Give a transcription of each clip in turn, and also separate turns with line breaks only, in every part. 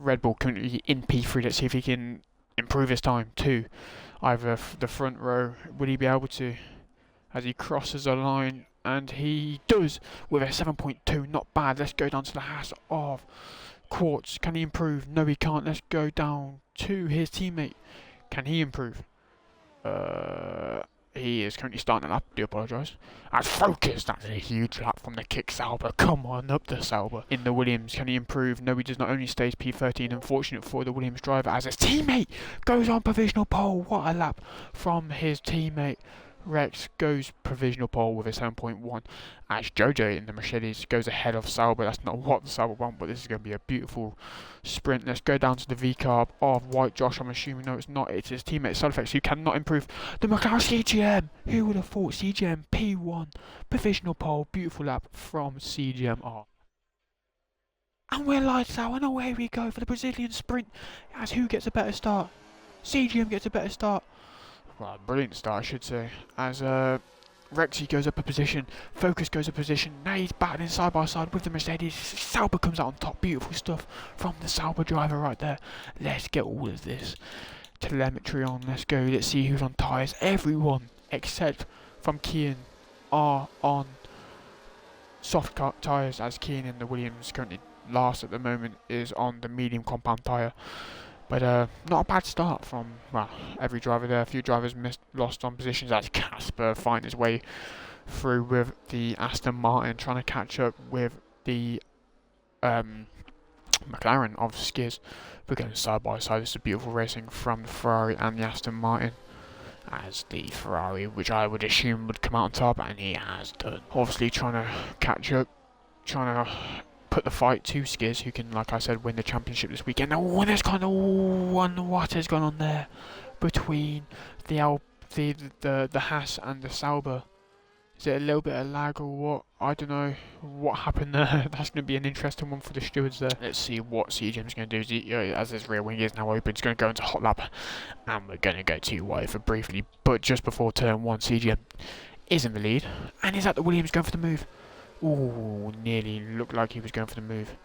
Red Bull currently in P3. Let's see if he can improve his time too. Either the front row, will he be able to, as he crosses the line? And he does with a 7.2, not bad. Let's go down to the Haas of Quartz. Can he improve? No, he can't. Let's go down to his teammate. Can he improve? He is currently starting a lap. Do apologise. As focused, that's a huge lap from the kick Sauber. Come on up the Sauber. In the Williams, can he improve? No, he does not. Only stays P13. Unfortunate for the Williams driver as his teammate goes on provisional pole. What a lap from his teammate. Rex goes provisional pole with a 7.1 as Jojo in the Mercedes goes ahead of Sauber. That's not what the Sauber want, but this is going to be a beautiful sprint. Let's go down to the V-carb of White Josh. I'm assuming no, it's not. It's his teammate Solifex who cannot improve. The McLaren CGM. Who would have thought? CGM P1 provisional pole. Beautiful lap from CGMR. And we're lights out, and away we go for the Brazilian sprint. As who gets a better start? CGM gets a better start. Well, brilliant start, I should say. As Rexy goes up a position, Focus goes up a position. Now he's battling side by side with the Mercedes. Sauber comes out on top. Beautiful stuff from the Sauber driver right there. Let's get all of this telemetry on. Let's go. Let's see who's on tyres. Everyone except from Kian are on soft tyres, as Kian in the Williams, currently last at the moment, is on the medium compound tyre. But not a bad start from, well, every driver there. A few drivers lost on positions as Casper finds his way through with the Aston Martin, trying to catch up with the McLaren of Skiz. We're going side by side. This is beautiful racing from the Ferrari and the Aston Martin. As the Ferrari, which I would assume would come out on top, and he has done. Obviously trying to catch up, trying to put the fight to Skiz, who can, like I said, win the championship this weekend. Now, what has gone on there between the Haas and the Sauber? Is it a little bit of lag or what? I don't know what happened there. That's going to be an interesting one for the stewards there. Let's see what CGM's going to do. As his rear wing is now open, it's going to go into hot lap, and we're going to go too wide for briefly. But just before turn 1, CGM is in the lead, and is at the Williams going for the move. Ooh, nearly looked like he was going for the move.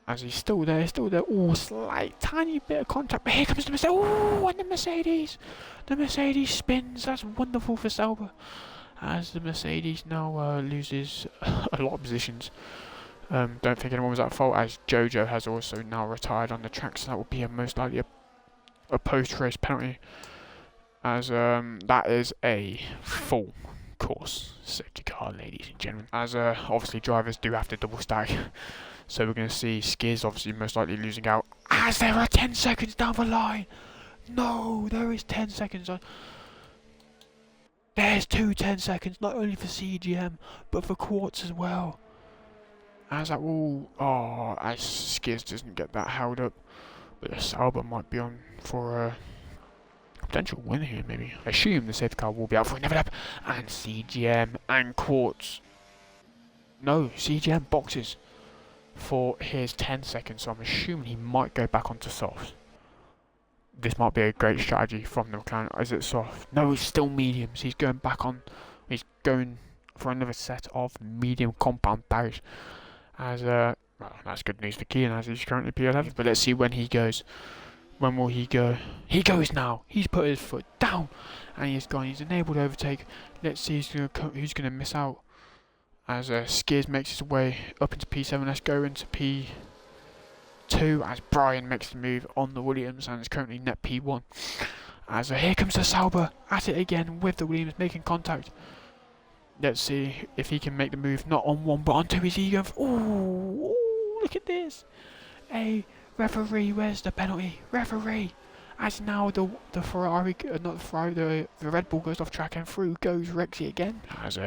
As he's still there. Ooh, slight, tiny bit of contact. But here comes the Mercedes. Ooh, and the Mercedes. The Mercedes spins. That's wonderful for Sauber. As the Mercedes now loses a lot of positions. Don't think anyone was at fault, as Jojo has also now retired on the track. So that will be most likely a post-race penalty. As that is a full course safety car, ladies and gentlemen, as obviously drivers do have to double stack, so we're going to see Skiz obviously most likely losing out, as there are 10 seconds down the line. No, there is 10 seconds on. There's 10 seconds, not only for CGM but for Quartz as well, as that will, as Skiz doesn't get that held up, but the Sauber might be on for a potential win here, maybe. I assume the safety car will be out for another lap, and CGM and Quartz. No, CGM boxes for his 10 seconds, so I'm assuming he might go back onto soft. This might be a great strategy from the McLaren. Is it soft? No, it's still mediums. He's going back on. He's going for another set of medium compound tires. As well, that's good news for Kian, as he's currently P11. But let's see when he goes. When will he go? He goes now. He's put his foot down, and he's gone. He's enabled overtake. Let's see who's going to miss out. As Skiz makes his way up into P7. Let's go into P2 as Brian makes the move on the Williams, and is currently net P1. As here comes the Sauber at it again with the Williams making contact. Let's see if he can make the move, not on 1 but on 2. Is he going for... Ooh, look at this. A referee, where's the penalty? Referee. As now the Ferrari, not the Ferrari, the Red Bull goes off track, and through goes Rexy again. As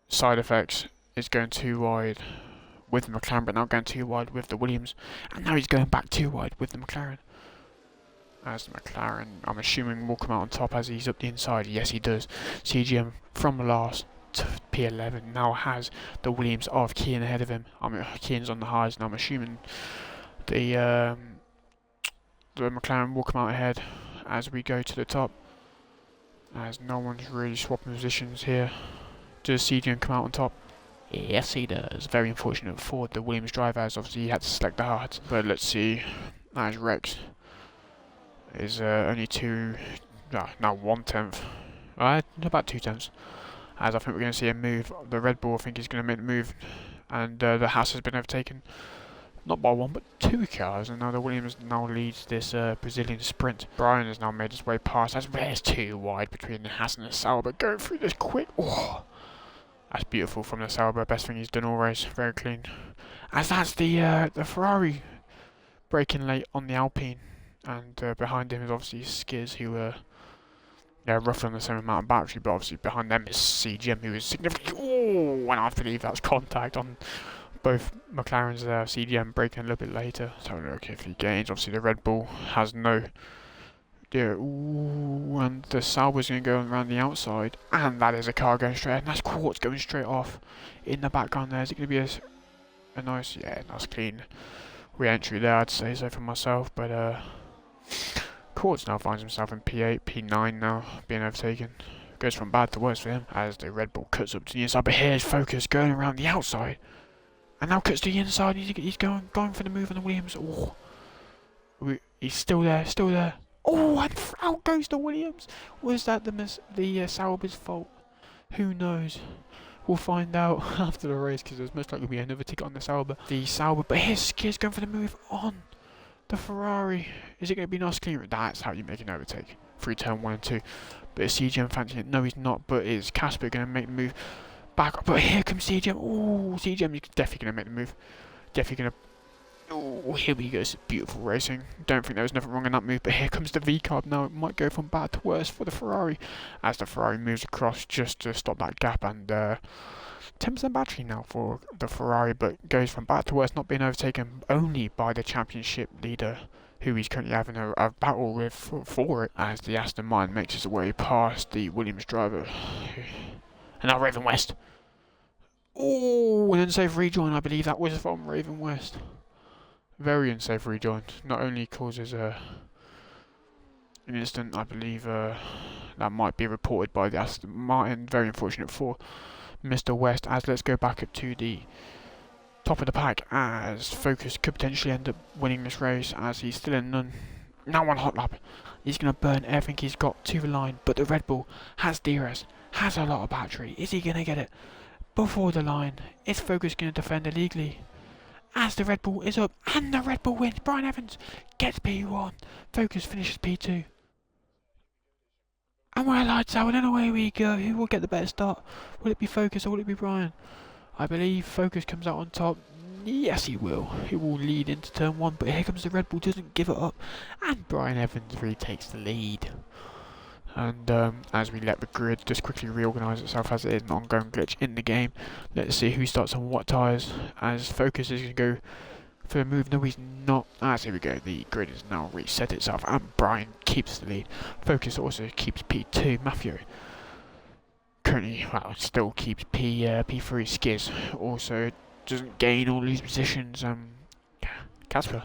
side effects is going too wide with the McLaren, but now going too wide with the Williams, and now he's going back too wide with the McLaren. As the McLaren, I'm assuming, will come out on top as he's up the inside. Yes, he does. CGM from last to P11 now has the Williams of Kian ahead of him. Kian's on the highs, and I'm assuming the McLaren will come out ahead as we go to the top. As no one's really swapping positions here. Does CGM come out on top? Yes, he does. Very unfortunate for the Williams driver, as obviously he had to select the hard. But let's see, as Rex is only no, 1/10. About 2/10. As I think we're going to see a move. The Red Bull, I think, is going to make the move, and the Haas has been overtaken, not by one but 2 cars, and now the Williams now leads this Brazilian sprint. Brian has now made his way past. There's too wide between the Haas and the Sauber. Going through this quick. Oh, that's beautiful from the Sauber. Best thing he's done all race. Very clean. As that's the Ferrari braking late on the Alpine, and behind him is obviously Skiz, who roughly on the same amount of battery, but obviously behind them is CGM, who is significantly. Oh, and I believe that's contact on both McLaren's CGM braking a little bit later. So okay, if he gains, obviously the Red Bull has no. And the Sauber's going to go around the outside, and that is a car going straight, and that's Quartz going straight off in the background there. Is it going to be a nice, nice clean re-entry there, I'd say so for myself, but Quartz now finds himself in P8, P9 now, being overtaken. Goes from bad to worse for him, as the Red Bull cuts up to the inside, but here's Focus going around the outside, and now cuts to the inside. He's going for the move on the Williams. Oh, he's still there. Oh, and out goes the Williams. Was that the Sauber's fault? Who knows? We'll find out after the race, because there's most likely to be another ticket on the Sauber. But here's Skiz going for the move on the Ferrari. Is it going to be nice clean? That's how you make an overtake through turn 1 and 2. But is CGM fancying it? No, he's not. But is Casper going to make the move back up? But here comes CGM. Oh, CGM is definitely going to make the move. Definitely going to. Oh, here we go. Beautiful racing. Don't think there was nothing wrong in that move, but here comes the V-carb now. It might go from bad to worse for the Ferrari, as the Ferrari moves across just to stop that gap, and 10% battery now for the Ferrari, but goes from bad to worse, not being overtaken only by the championship leader, who he's currently having a battle with for it, as the Aston Martin makes its way past the Williams driver. And now Raven West. Oh, an unsafe rejoin, I believe that was from Raven West. Very unsafe rejoin. Not only causes an incident, I believe that might be reported by the Aston Martin. Very unfortunate for Mr. West. As let's go back up to the top of the pack, as Focus could potentially end up winning this race, as he's still in none. Now on hot lap. He's going to burn everything he's got to the line, but the Red Bull has DRS, has a lot of battery. Is he going to get it before the line? Is Focus going to defend illegally? As the Red Bull is up, and the Red Bull wins. Brian Evans gets P1. Focus finishes P2. And we're lights out, and away we go. Who will get the better start? Will it be Focus or will it be Brian? I believe Focus comes out on top. Yes, he will. He will lead into turn 1, but here comes the Red Bull. Doesn't give it up. And Brian Evans retakes the lead. And as we let the grid just quickly reorganise itself, as it is an ongoing glitch in the game, let's see who starts on what tyres, as Focus is going to go for the move. No, he's not. Here we go. The grid has now reset itself, and Brian keeps the lead. Focus also keeps P2. Matthew currently, still keeps P3. Skiz also doesn't gain or lose positions. Casper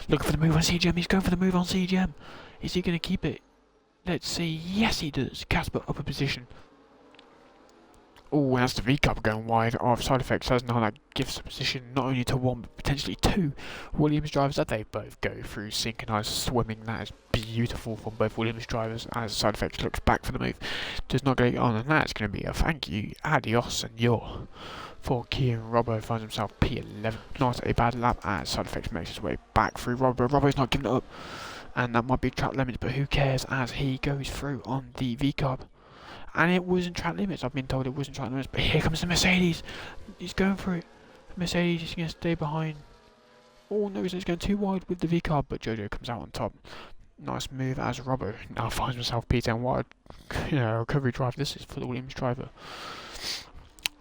looking for the move on CGM. He's going for the move on CGM. Is he going to keep it? Let's see. Yes, he does. Casper up a position. Oh, and that's the V-cup going wide of side effects. As now that gives a position not only to 1 but potentially 2 Williams drivers, that they both go through synchronised swimming. That is beautiful from both Williams drivers, as side effects looks back for the move. Does not get it on, and that's going to be a thank you, adios, senor. For Kieran, Robbo finds himself P11. Not a bad lap, as side effects makes his way back through Robbo. Robbo's not giving it up. And that might be track limits, but who cares, as he goes through on the V-carb. And it wasn't track limits. I've been told it wasn't track limits, but here comes the Mercedes. He's going for it. Mercedes is going to stay behind. Oh no, he's going too wide with the V-carb, but Jojo comes out on top. Nice move, as Robbo now finds himself P10 wide. Recovery drive. This is for the Williams driver.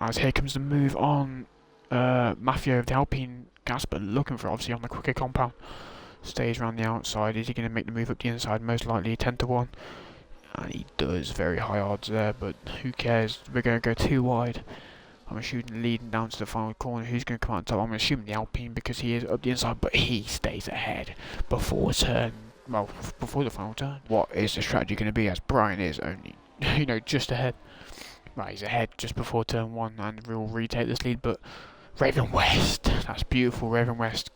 As here comes the move on Matthew of the Alpine. Gasper looking for, obviously, on the quicker compound. Stays around the outside. Is he going to make the move up the inside? Most likely 10 to 1. And he does. Very high odds there, but who cares? We're going to go too wide. I'm assuming leading down to the final corner. Who's going to come out on top? I'm assuming the Alpine, because he is up the inside, but he stays ahead before the final turn. What is the strategy going to be, as Brian is only, just ahead? Right, he's ahead just before turn 1 and we'll retake this lead, but Raven West, that's beautiful. Raven West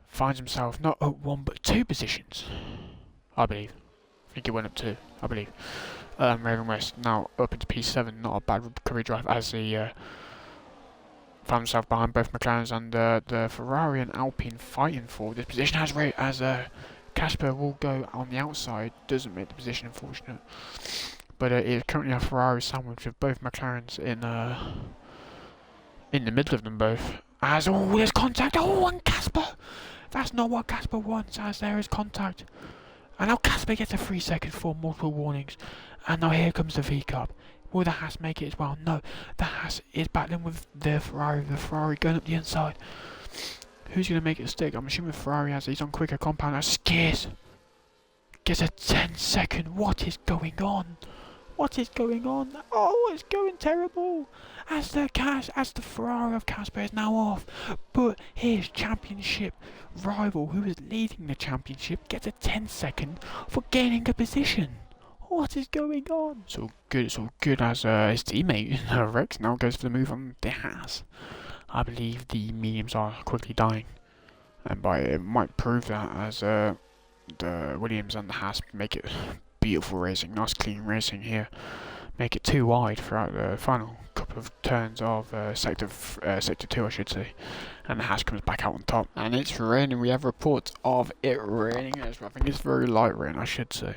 finds himself not at 1 but 2 positions, I believe. I think he went up 2, I believe. Raven West now up into P7, not a bad recovery drive as he found himself behind both McLarens, and the Ferrari and Alpine fighting for this position as Casper will go on the outside, doesn't make the position unfortunate. But it is currently a Ferrari sandwich with both McLarens in the middle of them both. As there's contact. Oh, and Casper! That's not what Casper wants, as there is contact. And now Casper gets a 3 second for multiple warnings. And now here comes the V-Cup. Will the Haas make it as well? No, the Haas is battling with the Ferrari going up the inside. Who's going to make it stick? I'm assuming Ferrari, as he's on quicker compound. Now Skiers gets a 10 second. What is going on? What is going on? Oh, it's going terrible. As the Ferrari of Casper is now off. But his championship rival, who is leading the championship, gets a 10 second for gaining a position. What is going on? It's all good as his teammate Rex now goes for the move on the Haas. I believe the mediums are quickly dying. And it might prove that as the Williams and the Haas make it beautiful racing, nice clean racing here. Make it too wide throughout the final couple of turns of sector 2, I should say. And the Haas comes back out on top. And it's raining. We have reports of it raining. I think it's very light rain, I should say.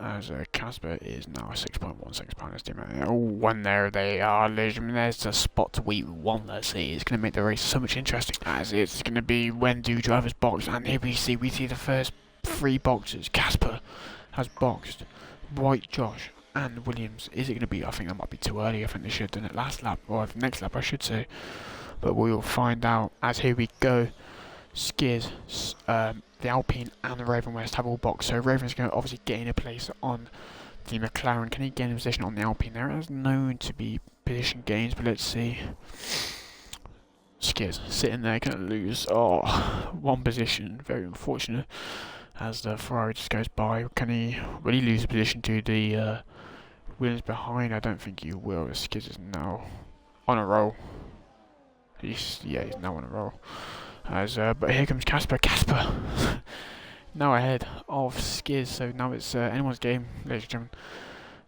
As Casper is now 6.16 pounds estimate. Oh, one there they are, ladies and gentlemen. There's the spot we want. Let's see. It's going to make the race so much interesting. As it's going to be when do drivers box. And here we see the first 3 boxes. Casper has boxed White, Josh, and Williams. Is it going to be? I think that might be too early. I think they should have done it last lap, or the next lap, I should say. But we'll find out as here we go. Skiers, the Alpine and the Raven West have all boxed. So Raven's going to obviously gain a place on the McLaren. Can he gain a position on the Alpine? There is known to be position gains, but let's see. Skiers sitting there, going to lose 1 position. Very unfortunate. As the Ferrari just goes by, will he lose a position to the Williams behind? I don't think he will. Skiers is now on a roll. He's now on a roll. But here comes Casper. Now ahead of Skiers, so now it's anyone's game, ladies and gentlemen.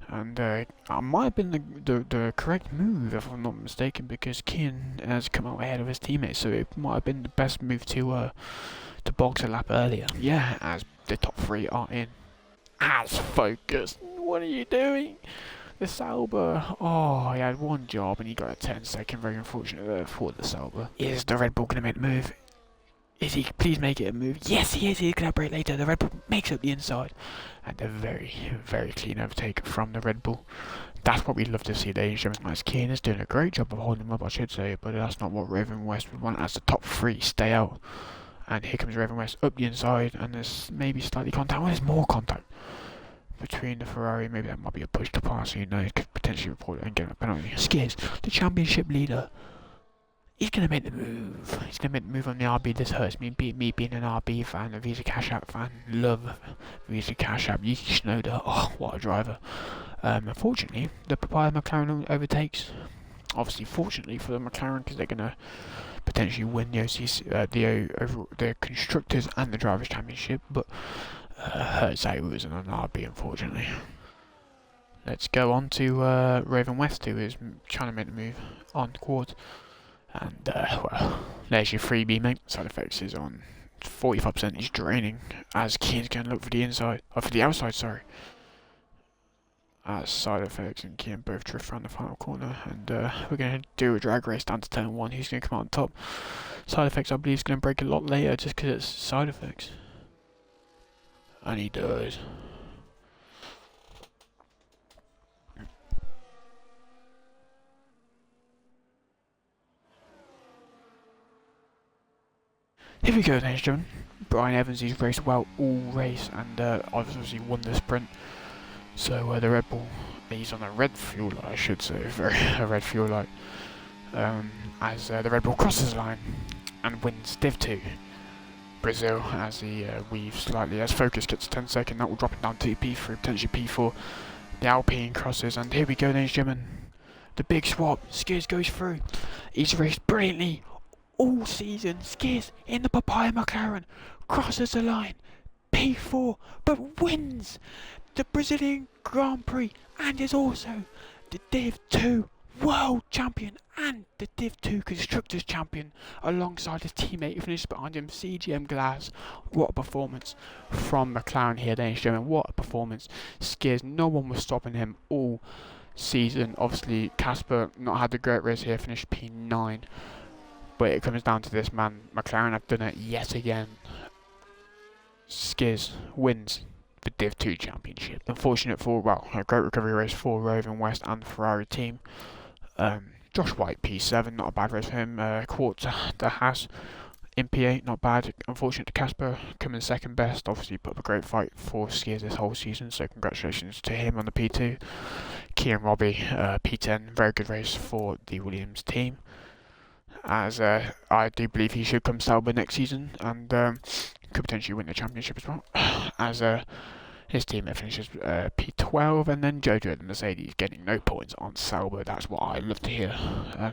And it might have been the correct move, if I'm not mistaken, because Kian has come out ahead of his teammates, so it might have been the best move to box a lap earlier. Yeah, as the top 3 are in. As Focus, what are you doing? The Sauber, he had 1 job and he got a 10 second, very unfortunate for the Sauber. Is the Red Bull going to make the move? Is he? Please make it a move. Yes, he is. He's going to break later. The Red Bull makes up the inside. And a very, very clean overtake from the Red Bull. That's what we'd love to see, ladies and gentlemen. Keen is doing a great job of holding him up, I should say. But that's not what Raven West would want, as the top 3 stay out. And here comes Raven West up the inside. And there's maybe slightly contact. Well, there's more contact between the Ferrari. Maybe that might be a push to pass. You know, he could potentially report it and get a penalty. Skiers, the championship leader. He's going to make the move. He's going to make the move on the RB. This hurts me. Me being an RB fan, a Visa Cash App fan. Love Visa Cash App. Yuki Tsunoda. Oh, what a driver. Unfortunately, the Papaya McLaren overtakes. Obviously, fortunately for the McLaren, because they're going to potentially win the the Constructors and the Drivers' Championship. But hurts that it was an RB, unfortunately. Let's go on to Raven West, who is trying to make the move on quad. And, well, there's your freebie, mate. Side effects is on 45%. He's draining as Kian's going to look for the inside. Or for the outside, sorry. As side effects and Kian both drift around the final corner. And we're going to do a drag race down to turn 1. Who's going to come out on top? Side effects, I believe, is going to break a lot later just because it's side effects. And he does. Here we go, ladies and gentlemen. Brian Evans, he's raced well all race and obviously won the sprint. So the Red Bull, he's on a red fuel light, I should say, a red fuel light. As the Red Bull crosses the line and wins Div 2. Brazil, as he weaves slightly, as Focus gets 10 second, that will drop him down to P3, potentially P4. the Alpine crosses, and here we go, ladies and gentlemen. The big swap. Skiers goes through. He's raced brilliantly all season. Skiers in the Papaya McLaren crosses the line. P4, but wins the Brazilian Grand Prix and is also the Div 2 World Champion and the Div 2 Constructors Champion alongside his teammate who finished behind him, CGM Glass. What a performance from McLaren here, ladies and gentlemen. What a performance. Skiers, no one was stopping him all season. Obviously, Casper not had a great race here, finished P9. But it comes down to this man. McLaren have done it yet again. Skiers wins the Div 2 Championship. Unfortunate for, well, a great recovery race for Roving West and the Ferrari team. Josh White P7, not a bad race for him. Caught the Haas in P8, not bad. Unfortunate to Casper, coming second best. Obviously put up a great fight for Skiers this whole season, so congratulations to him on the P2. Kieran Robbie, P10, very good race for the Williams team. As I do believe he should come Sauber next season, and could potentially win the championship as well. As his teammate finishes P12, and then Jojo the Mercedes getting no points on Sauber. That's what I love to hear.